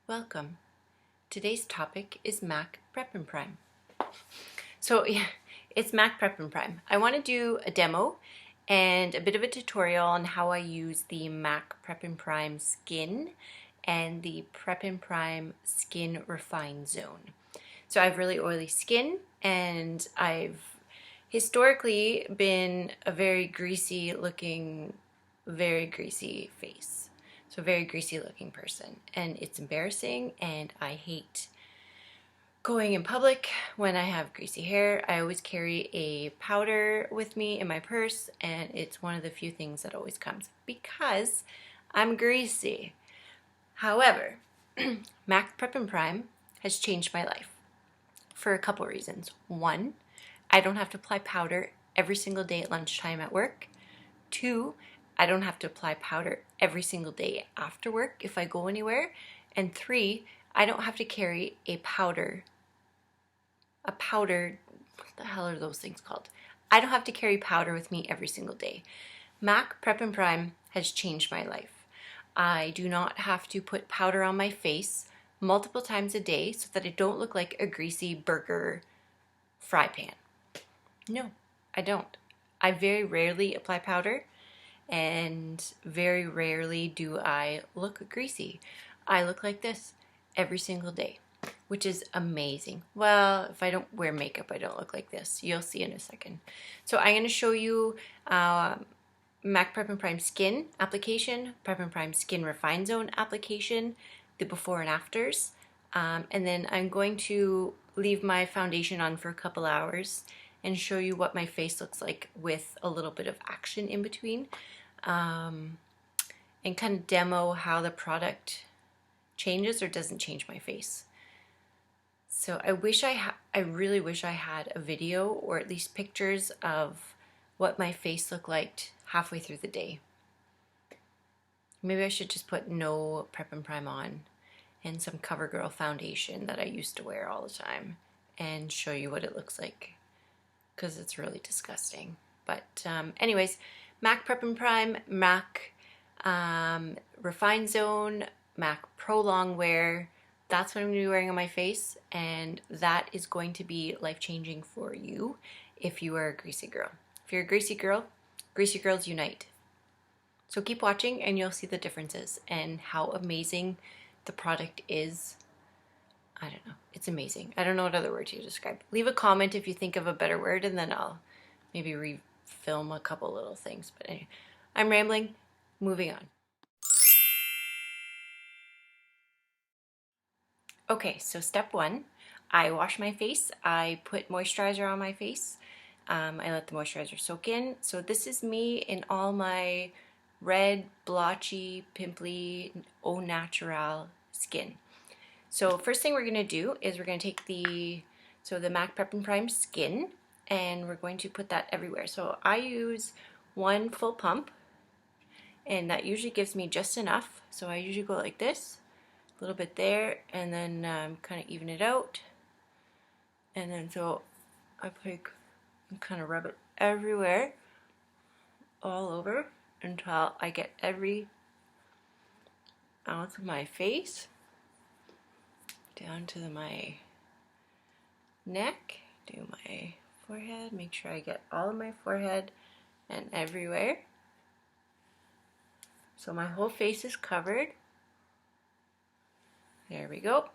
Welcome. Today's topic is MAC Prep and Prime. So yeah, it's MAC Prep and Prime. I want to do a demo and a bit of a tutorial on how I use the MAC Prep and Prime Skin and the Prep and Prime Skin Refine Zone. So I have really oily skin and I've historically been a very greasy face. So very greasy looking person, and it's embarrassing and I hate going in public when I have greasy hair. I always carry a powder with me in my purse, and it's one of the few things that always comes because I'm greasy. However, MAC Prep and Prime has changed my life for a couple reasons. One, I don't have to apply powder every single day at lunchtime at work. Two, I don't have to apply powder every single day after work if I go anywhere. And three, I don't have to carry a powder, what the hell are those things called? I don't have to carry powder with me every single day. MAC Prep and Prime has changed my life. I do not have to put powder on my face multiple times a day so that I don't look like a greasy burger fry pan. No, I don't. I very rarely apply powder, and very rarely do I look greasy. I look like this every single day, which is amazing. Well, if I don't wear makeup, I don't look like this. You'll see in a second. So I'm going to show you MAC Prep and Prime Skin application, Prep and Prime Skin Refine Zone application, the before and afters, and then I'm going to leave my foundation on for a couple hours and show you what my face looks like with a little bit of action in between, and kind of demo how the product changes or doesn't change my face. So I really wish I had a video or at least pictures of what my face looked like halfway through the day. Maybe I should just put no Prep and Prime on and some CoverGirl foundation that I used to wear all the time and show you what it looks like, because it's really disgusting. But anyways, MAC Prep and Prime, MAC Refine Zone, MAC Pro Long Wear. That's what I'm going to be wearing on my face, and that is going to be life-changing for you if you are a greasy girl. If you're a greasy girls unite. So keep watching and you'll see the differences and how amazing the product is. I don't know. It's amazing. I don't know what other word to describe. Leave a comment if you think of a better word, and then I'll maybe refilm a couple little things. But anyway, I'm rambling. Moving on. Okay, so step one, I wash my face. I put moisturizer on my face. I let the moisturizer soak in. So this is me in all my red, blotchy, pimply, au natural skin. So first thing we're going to do is we're going to take the MAC Prep and Prime Skin, and we're going to put that everywhere. So I use one full pump, and that usually gives me just enough. So I usually go like this, a little bit there, and then kind of even it out. And then so I kind of rub it everywhere, all over, until I get every ounce of my face down to my neck, do my forehead, make sure I get all of my forehead and everywhere. So my whole face is covered. There we go.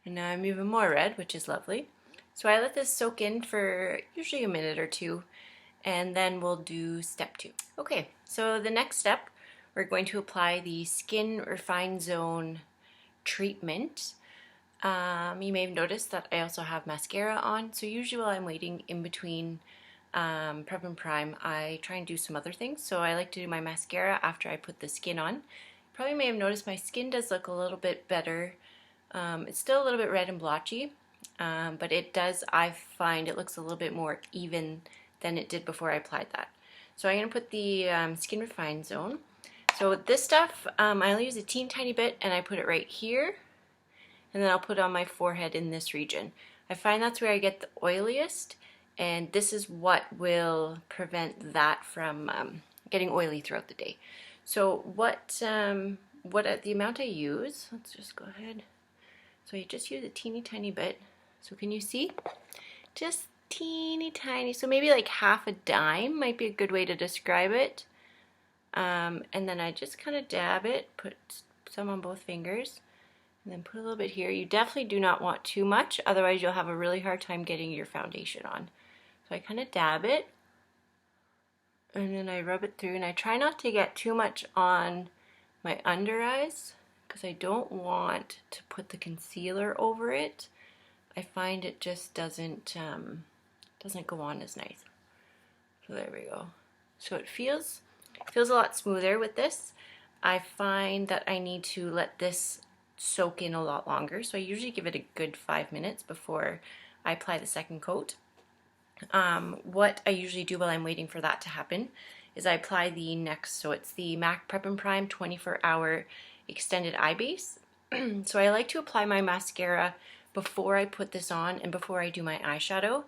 And now I'm even more red, which is lovely. So I let this soak in for usually a minute or two, and then we'll do step two. Okay, so the next step, we're going to apply the Skin Refine Zone treatment. You may have noticed that I also have mascara on. So usually while I'm waiting in between Prep and Prime, I try and do some other things. So I like to do my mascara after I put the skin on. Probably may have noticed my skin does look a little bit better. It's still a little bit red and blotchy, but I find it looks a little bit more even than it did before I applied that. So I'm going to put the Skin Refine Zone. So this stuff, I only use a tiny bit, and I put it right here, and then I'll put it on my forehead in this region. I find that's where I get the oiliest, and this is what will prevent that from getting oily throughout the day. So what the amount I use, let's just go ahead. So I just use a teeny tiny bit. So can you see? Just teeny tiny. So maybe like half a dime might be a good way to describe it. And then I just kind of dab it, put some on both fingers, and then put a little bit here. You definitely do not want too much, otherwise you'll have a really hard time getting your foundation on. So I kind of dab it, and then I rub it through, and I try not to get too much on my under eyes because I don't want to put the concealer over it. I find it just doesn't go on as nice. So there we go. So it feels a lot smoother with this. I find that I need to let this soak in a lot longer, so I usually give it a good 5 minutes before I apply the second coat. What I usually do while I'm waiting for that to happen is I apply the next, so it's the MAC Prep and Prime 24-Hour Extended Eye Base. So I like to apply my mascara before I put this on and before I do my eyeshadow.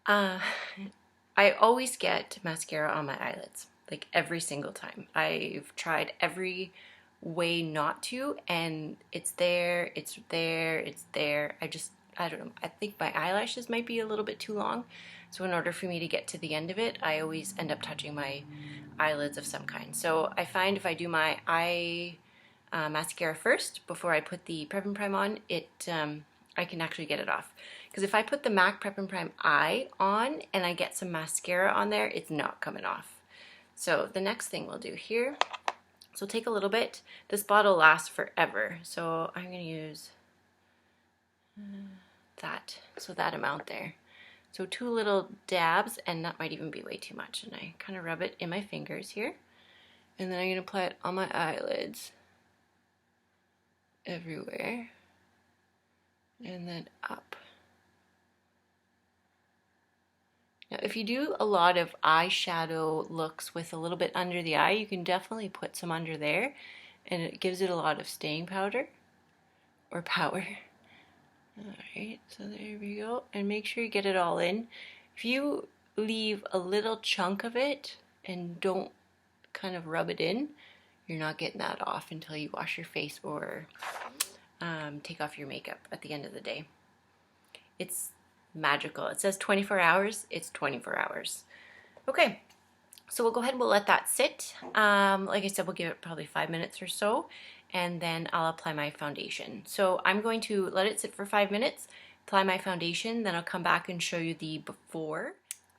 I always get mascara on my eyelids, like every single time. I've tried every way not to, and it's there, it's there, it's there. I don't know, I think my eyelashes might be a little bit too long, so in order for me to get to the end of it, I always end up touching my eyelids of some kind. So I find if I do my eye mascara first before I put the Prep and Prime on, I can actually get it off. Because if I put the MAC Prep and Prime Eye on and I get some mascara on there, it's not coming off. So the next thing we'll do here, so take a little bit. This bottle lasts forever, so I'm going to use that amount there. So 2 little dabs, and that might even be way too much, and I kind of rub it in my fingers here, and then I'm going to apply it on my eyelids everywhere, and then up. Now, if you do a lot of eyeshadow looks with a little bit under the eye, you can definitely put some under there, and it gives it a lot of staying powder or power. Alright, so there we go, and make sure you get it all in. If you leave a little chunk of it and don't kind of rub it in, you're not getting that off until you wash your face or take off your makeup at the end of the day. It's magical. It says 24 hours, it's 24 hours. Okay, so we'll go ahead and we'll let that sit. Like I said, we'll give it probably 5 minutes or so, and then I'll apply my foundation. So I'm going to let it sit for 5 minutes, apply my foundation, then I'll come back and show you the before.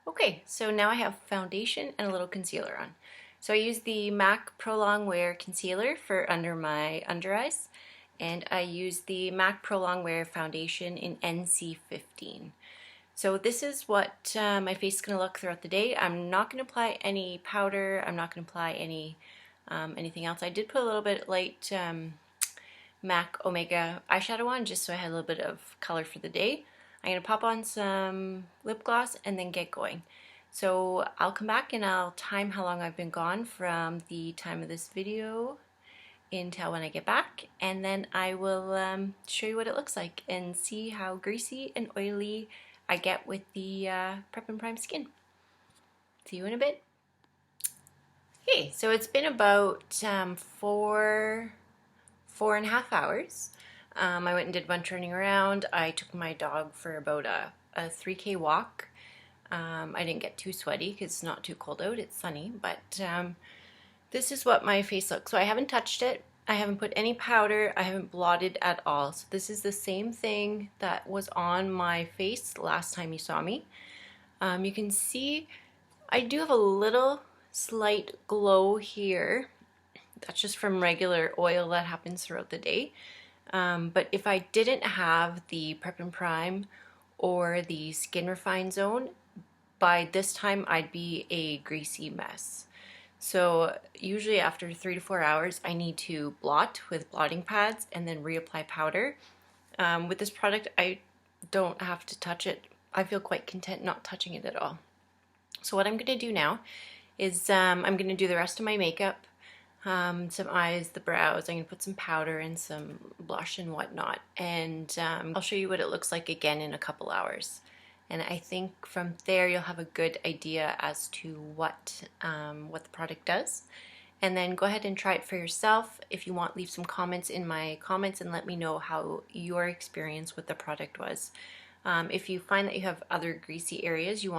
Okay, so now I have foundation and a little concealer on. So I use the MAC Pro Longwear Concealer for under my under eyes, and I use the MAC Pro Longwear Foundation in NC15. So this is what my face is going to look throughout the day. I'm not going to apply any powder. I'm not going to apply any anything else. I did put a little bit light MAC Omega eyeshadow on just so I had a little bit of color for the day. I'm going to pop on some lip gloss and then get going. So I'll come back and I'll time how long I've been gone from the time of this video until when I get back, and then I will show you what it looks like and see how greasy and oily I get with the Prep and Prime skin. See you in a bit. Okay, so it's been about 4.5 hours. I went and did one turning around. I took my dog for about a 3K walk. I didn't get too sweaty because it's not too cold out, it's sunny, but this is what my face looks. So I haven't touched it. I haven't put any powder. I haven't blotted at all. So this is the same thing that was on my face last time you saw me. You can see I do have a little slight glow here. That's just from regular oil that happens throughout the day. But if I didn't have the Prep and Prime or the Skin Refine Zone, by this time I'd be a greasy mess. So usually after 3 to 4 hours, I need to blot with blotting pads and then reapply powder. With this product, I don't have to touch it. I feel quite content not touching it at all. So what I'm going to do now is I'm going to do the rest of my makeup, some eyes, the brows. I'm going to put some powder and some blush and whatnot, and I'll show you what it looks like again in a couple hours. And I think from there you'll have a good idea as to what the product does and then go ahead and try it for yourself. If you want, leave some comments in my comments and let me know how your experience with the product was. If you find that you have other greasy areas, you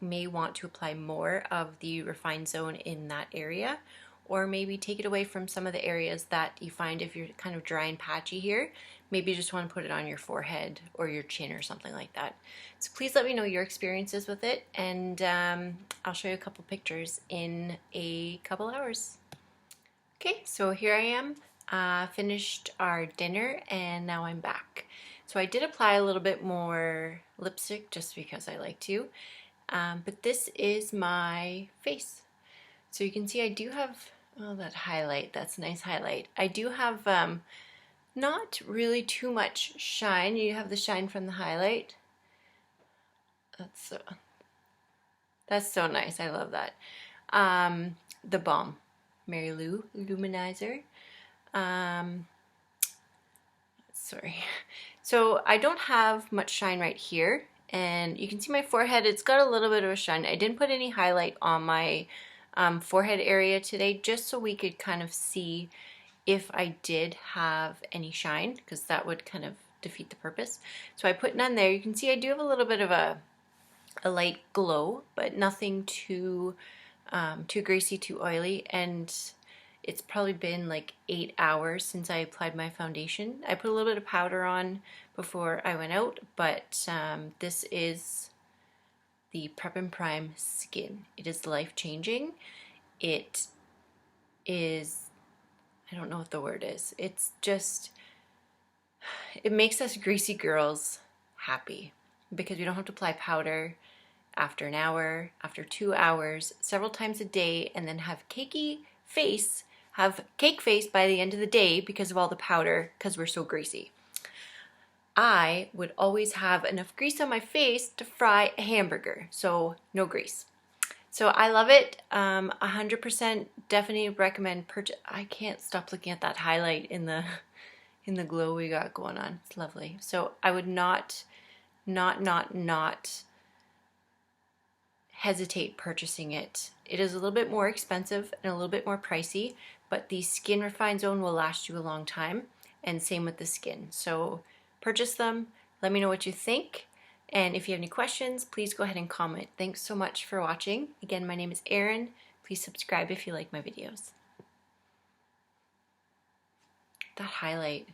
may want to apply more of the Refine Zone in that area, or maybe take it away from some of the areas that you find if you're kind of dry and patchy here. Maybe you just want to put it on your forehead or your chin or something like that. So please let me know your experiences with it, and I'll show you a couple pictures in a couple hours. Okay, so here I am, finished our dinner, and now I'm back. So I did apply a little bit more lipstick just because I like to, but this is my face. So you can see I do have, oh, that highlight, that's a nice highlight. I do have not really too much shine. You have the shine from the highlight. That's so nice, I love that. The Balm Mary Lou Luminizer. Sorry. So I don't have much shine right here, and you can see my forehead, it's got a little bit of a shine. I didn't put any highlight on my forehead area today, just so we could kind of see if I did have any shine, because that would kind of defeat the purpose. So I put none there. You can see I do have a little bit of a light glow, but nothing too greasy, too oily, and it's probably been like 8 hours since I applied my foundation. I put a little bit of powder on before I went out, but this is the Prep and Prime Skin. It is life-changing. It is, I don't know what the word is. It's just, it makes us greasy girls happy because we don't have to apply powder after an hour, after 2 hours, several times a day, and then have cake face by the end of the day because of all the powder, because we're so greasy. I would always have enough grease on my face to fry a hamburger, so no grease. So I love it. 100% definitely recommend purchase. I can't stop looking at that highlight in the glow we got going on. It's lovely. So I would not hesitate purchasing it. It is a little bit more expensive and a little bit more pricey, but the Skin Refine Zone will last you a long time, and same with the skin. So purchase them. Let me know what you think. And if you have any questions, please go ahead and comment. Thanks so much for watching. Again, my name is Erin. Please subscribe if you like my videos. That highlight.